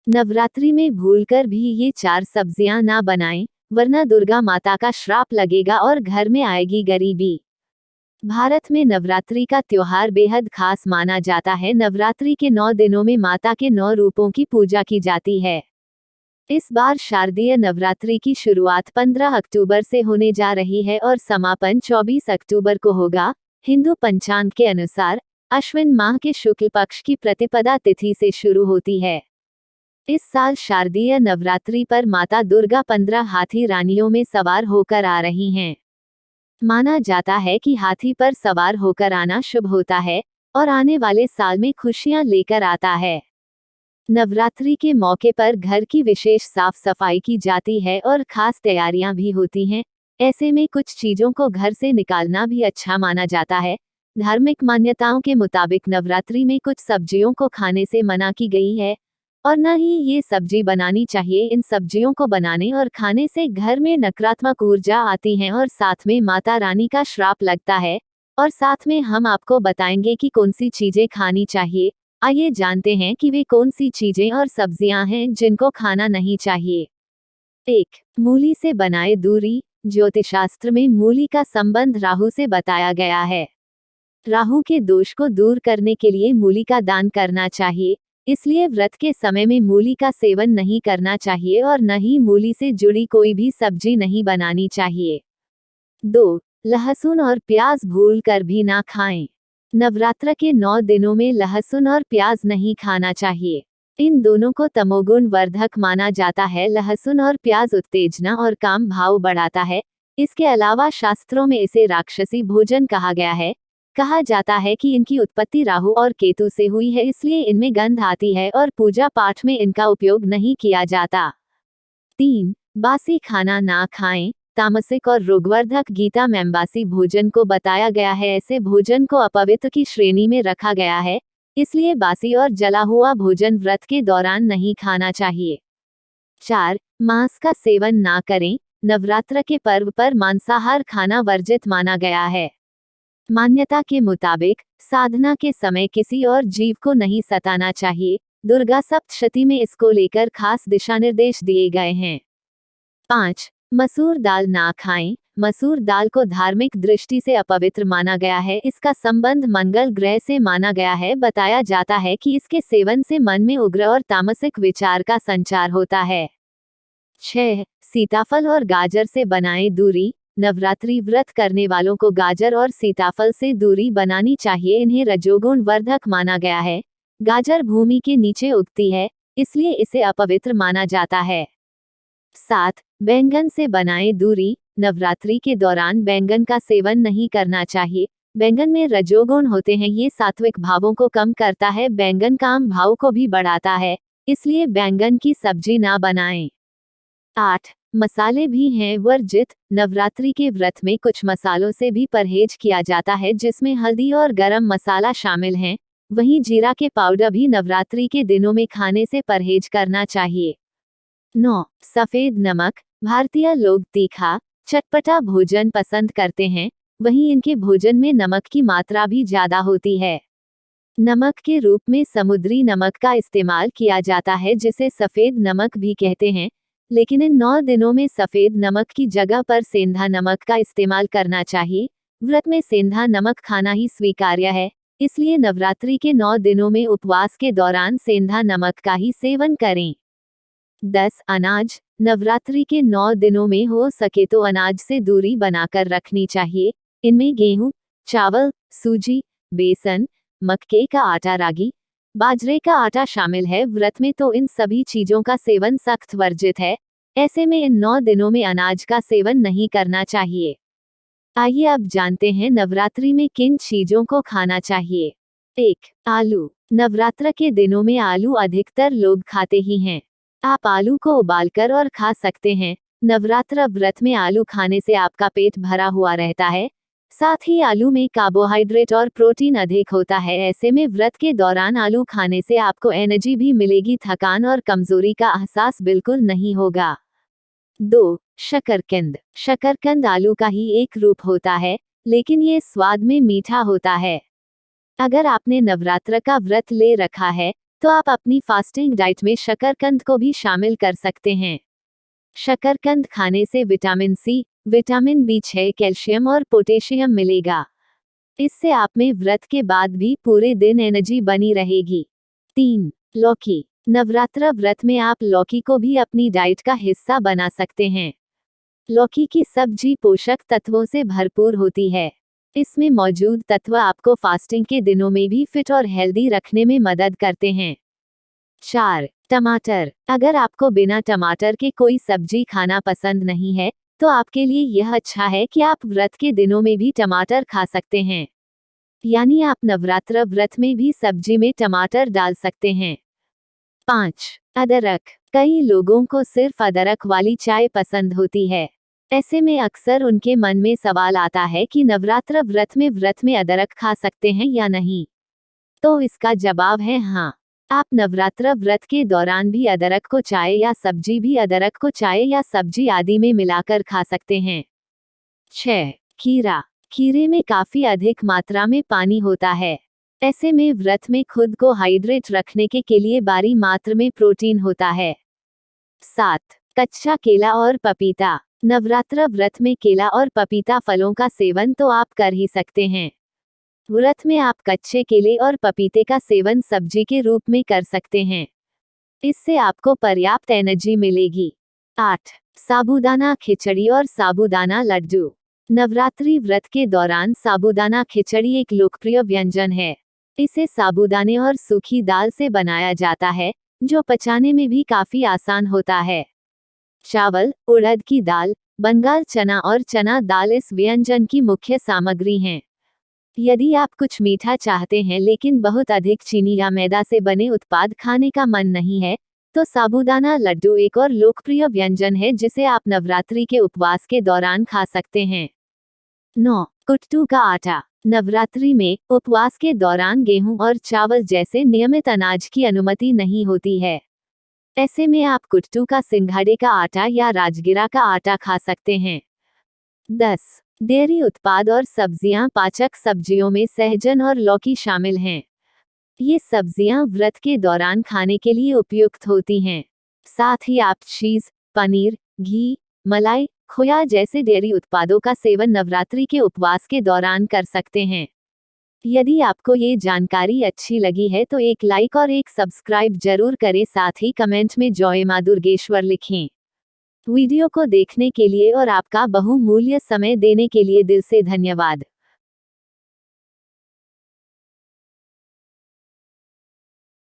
नवरात्रि में भूलकर भी ये 4 सब्जियां ना बनाएं, वरना दुर्गा माता का श्राप लगेगा और घर में आएगी गरीबी। भारत में नवरात्रि का त्योहार बेहद खास माना जाता है। नवरात्रि के 9 दिनों में माता के 9 रूपों की पूजा की जाती है। इस बार शारदीय नवरात्रि की शुरुआत 15 अक्टूबर से होने जा रही है और समापन 24 अक्टूबर को होगा। हिंदू पंचांग के अनुसार अश्विन माह के शुक्ल पक्ष की प्रतिपदा तिथि से शुरू होती है। इस साल शारदीय नवरात्रि पर माता दुर्गा 15 हाथी रानियों में सवार होकर आ रही हैं। माना जाता है कि हाथी पर सवार होकर आना शुभ होता है और आने वाले साल में खुशियां लेकर आता है। नवरात्रि के मौके पर घर की विशेष साफ सफाई की जाती है और खास तैयारियां भी होती हैं। ऐसे में कुछ चीजों को घर से निकालना भी अच्छा माना जाता है। धार्मिक मान्यताओं के मुताबिक नवरात्रि में कुछ सब्जियों को खाने से मना की गई है और न ही ये सब्जी बनानी चाहिए। इन सब्जियों को बनाने और खाने से घर में नकारात्मक ऊर्जा आती है और साथ में माता रानी का श्राप लगता है। और साथ में हम आपको बताएंगे कि कौन सी चीजें खानी चाहिए। आइए जानते हैं कि वे कौन सी चीजें और सब्जियां हैं जिनको खाना नहीं चाहिए। 1. मूली से बनाए दूरी। ज्योतिषशास्त्र में मूली का संबंध राहु से बताया गया है। राहु के दोष को दूर करने के लिए मूली का दान करना चाहिए, इसलिए व्रत के समय में मूली का सेवन नहीं करना चाहिए और न ही मूली से जुड़ी कोई भी सब्जी नहीं बनानी चाहिए। 2. लहसुन और प्याज भूल कर भी ना खाएं। नवरात्र के 9 दिनों में लहसुन और प्याज नहीं खाना चाहिए। इन दोनों को तमोगुण वर्धक माना जाता है। लहसुन और प्याज उत्तेजना और काम भाव बढ़ाता है। इसके अलावा शास्त्रों में इसे राक्षसी भोजन कहा गया है। कहा जाता है कि इनकी उत्पत्ति राहु और केतु से हुई है, इसलिए इनमें गंध आती है और पूजा पाठ में इनका उपयोग नहीं किया जाता। 3. बासी खाना ना खाएं। तामसिक और रोगवर्धक गीता में बासी भोजन को बताया गया है। ऐसे भोजन को अपवित्र की श्रेणी में रखा गया है, इसलिए बासी और जला हुआ भोजन व्रत के दौरान नहीं खाना चाहिए। 4. मांस का सेवन ना करें। नवरात्र के पर्व पर मांसाहार खाना वर्जित माना गया है। मान्यता के मुताबिक साधना के समय किसी और जीव को नहीं सताना चाहिए। दुर्गा सप्तशती में इसको लेकर खास दिशा निर्देश दिए गए हैं। 5. मसूर दाल ना खाएं। मसूर दाल को धार्मिक दृष्टि से अपवित्र माना गया है। इसका संबंध मंगल ग्रह से माना गया है। बताया जाता है कि इसके सेवन से मन में उग्र और तामसिक विचार का संचार होता है। 6. सीताफल और गाजर से बनाएं दूरी। नवरात्रि व्रत करने वालों को गाजर और सीताफल से दूरी बनानी चाहिए। इन्हें रजोगुण वर्धक माना गया है। गाजर भूमि के नीचे उगती है, इसलिए इसे अपवित्र माना जाता है। 7. बैंगन से बनाएं दूरी। नवरात्रि के दौरान बैंगन का सेवन नहीं करना चाहिए। बैंगन में रजोगुण होते हैं, ये सात्विक भावों को कम करता है। बैंगन काम भाव को भी बढ़ाता है, इसलिए बैंगन की सब्जी ना बनाएं। 8. मसाले भी हैं वर्जित। नवरात्रि के व्रत में कुछ मसालों से भी परहेज किया जाता है, जिसमें हल्दी और गरम मसाला शामिल हैं। वहीं जीरा के पाउडर भी नवरात्रि के दिनों में खाने से परहेज करना चाहिए। 9. सफेद नमक। भारतीय लोग तीखा, चटपटा भोजन पसंद करते हैं, वहीं इनके भोजन में नमक की मात्रा भी ज्यादा होती है। नमक के रूप में समुद्री नमक का इस्तेमाल किया जाता है, जिसे सफेद नमक भी कहते हैं, लेकिन इन 9 दिनों में सफेद नमक की जगह पर सेंधा नमक का इस्तेमाल करना चाहिए। व्रत में सेंधा नमक खाना ही स्वीकार्य है, इसलिए नवरात्रि के 9 दिनों में उपवास के दौरान सेंधा नमक का ही सेवन करें। 10. अनाज। नवरात्रि के 9 दिनों में हो सके तो अनाज से दूरी बनाकर रखनी चाहिए। इनमें गेहूं, चावल, सूजी, बेसन, मक्के का आटा, रागी, बाजरे का आटा शामिल है। व्रत में तो इन सभी चीजों का सेवन सख्त वर्जित है। ऐसे में इन 9 दिनों में अनाज का सेवन नहीं करना चाहिए। आइए अब जानते हैं नवरात्रि में किन चीजों को खाना चाहिए। 1. आलू। नवरात्र के दिनों में आलू अधिकतर लोग खाते ही हैं। आप आलू को उबालकर और खा सकते हैं। नवरात्र व्रत में आलू खाने से आपका पेट भरा हुआ रहता है, साथ ही आलू में कार्बोहाइड्रेट और प्रोटीन अधिक होता है। ऐसे में व्रत के दौरान आलू खाने से आपको एनर्जी भी मिलेगी, थकान और कमजोरी का एहसास बिल्कुल नहीं होगा। 2. शकरकंद। शकरकंद आलू का ही एक रूप होता है, लेकिन ये स्वाद में मीठा होता है। अगर आपने नवरात्र का व्रत ले रखा है तो आप अपनी फास्टिंग डाइट में शकरकंद को भी शामिल कर सकते हैं। शकरकंद खाने से vitamin C, vitamin B6, calcium और पोटेशियम मिलेगा। इससे आप में व्रत के बाद भी पूरे दिन एनर्जी बनी रहेगी। 3. लौकी। नवरात्र व्रत में आप लौकी को भी अपनी डाइट का हिस्सा बना सकते हैं। लौकी की सब्जी पोषक तत्वों से भरपूर होती है। इसमें मौजूद तत्व आपको फास्टिंग के दिनों में भी फिट और हेल्दी रखने में मदद करते हैं। 4. टमाटर। अगर आपको बिना टमाटर के कोई सब्जी खाना पसंद नहीं है, तो आपके लिए यह अच्छा है कि आप व्रत के दिनों में भी टमाटर खा सकते हैं। यानी आप नवरात्र व्रत में भी सब्जी में टमाटर डाल सकते हैं। 5. अदरक। कई लोगों को सिर्फ अदरक वाली चाय पसंद होती है। ऐसे में अक्सर उनके मन में सवाल आता है कि नवरात्र व्रत में अदरक खा सकते हैं या नहीं। तो इसका जवाब है हाँ। आप नवरात्र व्रत के दौरान भी अदरक को चाय या सब्जी आदि में मिलाकर खा सकते हैं। 6. खीरा। खीरे में काफी अधिक मात्रा में पानी होता है। ऐसे में व्रत में खुद को हाइड्रेट रखने के लिए भारी मात्रा में प्रोटीन होता है। 7. कच्चा केला और पपीता। नवरात्र व्रत में केला और पपीता फलों का सेवन तो आप कर ही सकते हैं। व्रत में आप कच्चे केले और पपीते का सेवन सब्जी के रूप में कर सकते हैं। इससे आपको पर्याप्त एनर्जी मिलेगी। 8. साबूदाना खिचड़ी और साबूदाना लड्डू। नवरात्रि व्रत के दौरान साबूदाना खिचड़ी एक लोकप्रिय व्यंजन है। इसे साबूदाने और सूखी दाल से बनाया जाता है, जो पचाने में भी काफी आसान होता है। चावल, उड़द की दाल, बंगाल चना और चना दाल इस व्यंजन की मुख्य सामग्री हैं। यदि आप कुछ मीठा चाहते हैं लेकिन बहुत अधिक चीनी या मैदा से बने उत्पाद खाने का मन नहीं है, तो साबूदाना लड्डू एक और लोकप्रिय व्यंजन है जिसे आप नवरात्रि के उपवास के दौरान खा सकते हैं। 9. कुट्टू का आटा। नवरात्रि में उपवास के दौरान गेहूं और चावल जैसे नियमित अनाज की अनुमति नहीं होती है। ऐसे में आप कुट्टू का सिंघाड़े का आटा या राजगिरा का आटा खा सकते हैं। 10. डेयरी उत्पाद और सब्जियां। पाचक सब्जियों में सहजन और लौकी शामिल हैं। ये सब्जियां व्रत के दौरान खाने के लिए उपयुक्त होती हैं। साथ ही आप चीज, पनीर, घी, मलाई, खोया जैसे डेयरी उत्पादों का सेवन नवरात्रि के उपवास के दौरान कर सकते हैं। यदि आपको ये जानकारी अच्छी लगी है तो एक लाइक और एक सब्सक्राइब जरूर करें, साथ ही कमेंट में जय मां दुर्गेश्वर लिखें। वीडियो को देखने के लिए और आपका बहुमूल्य समय देने के लिए दिल से धन्यवाद।